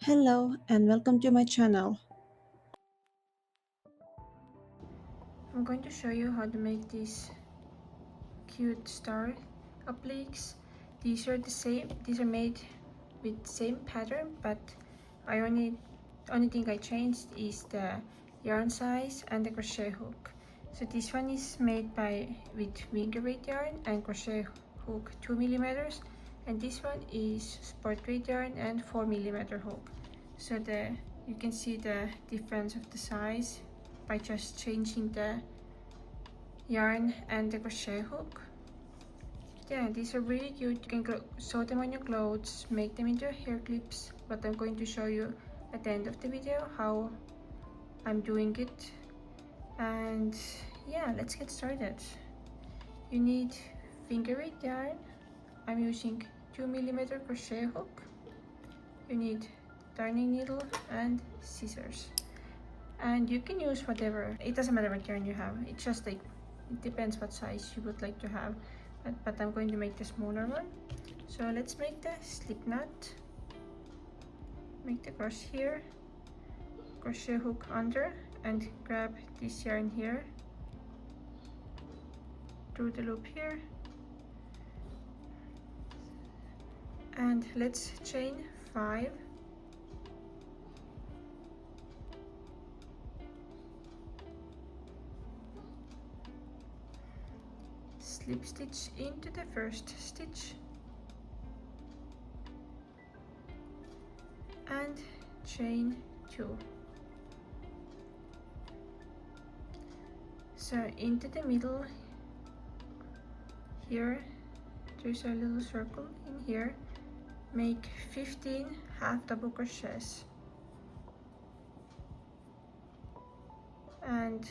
Hello and welcome to my channel. I'm going to show you how to make these cute star obliques. These are the same, these are made with the same pattern, but I only thing I changed is the yarn size and the crochet hook. So this one is made with finger weight yarn and crochet hook 2 mm, and this one is sport weight yarn and 4 mm hook. So you can see the difference of the size by just changing the yarn and the crochet hook. Yeah, these are really cute. You can sew them on your clothes, make them into hair clips, but I'm going to show you at the end of the video how I'm doing it. And yeah, let's get started. You need finger weight yarn. I'm using 2 mm crochet hook. You need darning needle and scissors. And you can use whatever, it doesn't matter what yarn you have, it's just like it depends what size you would like to have, but I'm going to make the smaller one. So let's make the slip knot. Make the cross here, crochet hook under, and grab this yarn here through the loop here, and let's chain 5. Slip stitch into the first stitch and chain 2. So into the middle here, there's a little circle in here. Make 15 half double crochets and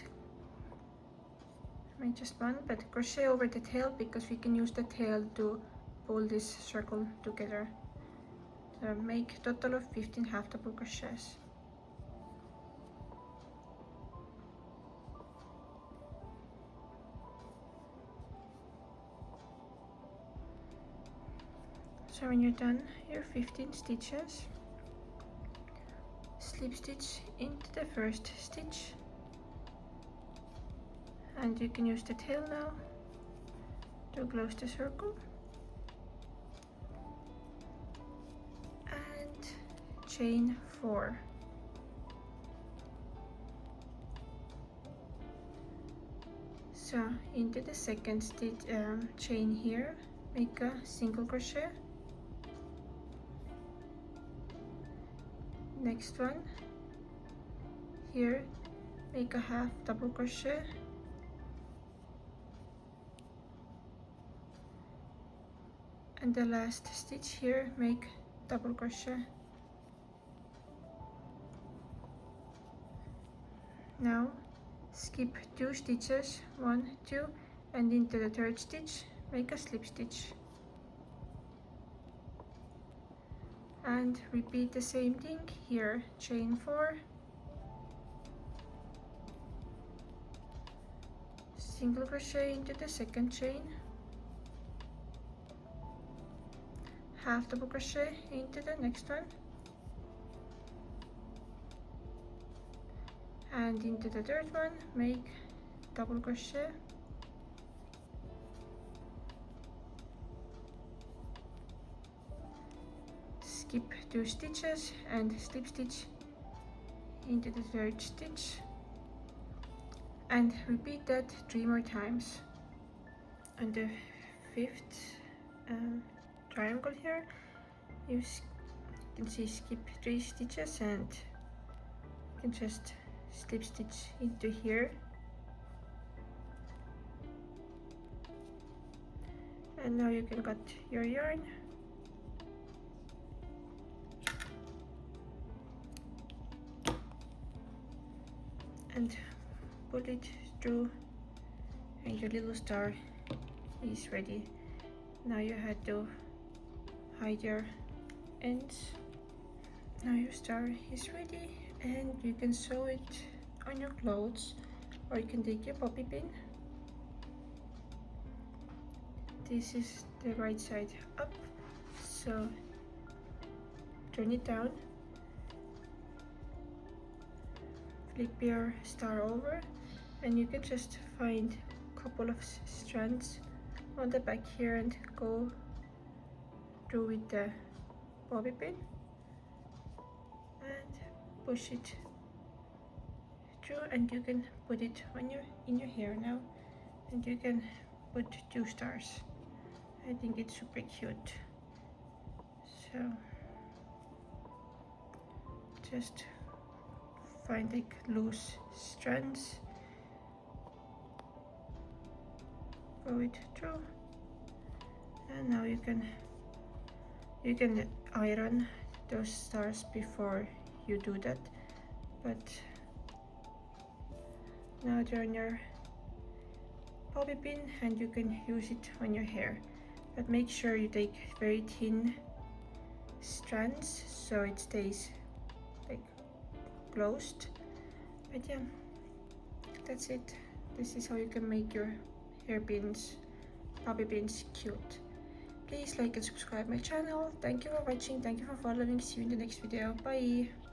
make just one, but crochet over the tail because we can use the tail to pull this circle together. So make total of 15 half double crochets. So when you're done your 15 stitches, slip stitch into the first stitch, and you can use the tail now to close the circle, and chain 4. So into the second stitch, chain here, make a single crochet. Next one here, make a half double crochet, and the last stitch here, make double crochet. Now skip 2 stitches, 1, 2, and into the third stitch make a slip stitch, and repeat the same thing here. Chain 4, single crochet into the second chain, half double crochet into the next one, and into the third one make double crochet, skip 2 stitches and slip stitch into the third stitch, and repeat that 3 more times. On the fifth triangle here, you can see skip 3 stitches and you can just slip stitch into here, and now you can cut your yarn and pull it through, and your little star is ready. Now you had to hide your ends. Now your star is ready, and you can sew it on your clothes, or you can take your bobby pin. This is the right side up, so turn it down flip your star over, and you can just find a couple of strands on the back here and go through with the bobby pin and push it through, and you can put it on in your hair now, and you can put 2 stars. I think it's super cute. So just find like loose strands, go it through, and now you can iron those stars before you do that, but now they're on your bobby pin and you can use it on your hair, but make sure you take very thin strands so it stays like closed. But yeah, that's it. This is how you can make your hairpins, bobby pins cute. Please like and subscribe my channel. Thank you for watching. Thank you for following. See you in the next video. Bye.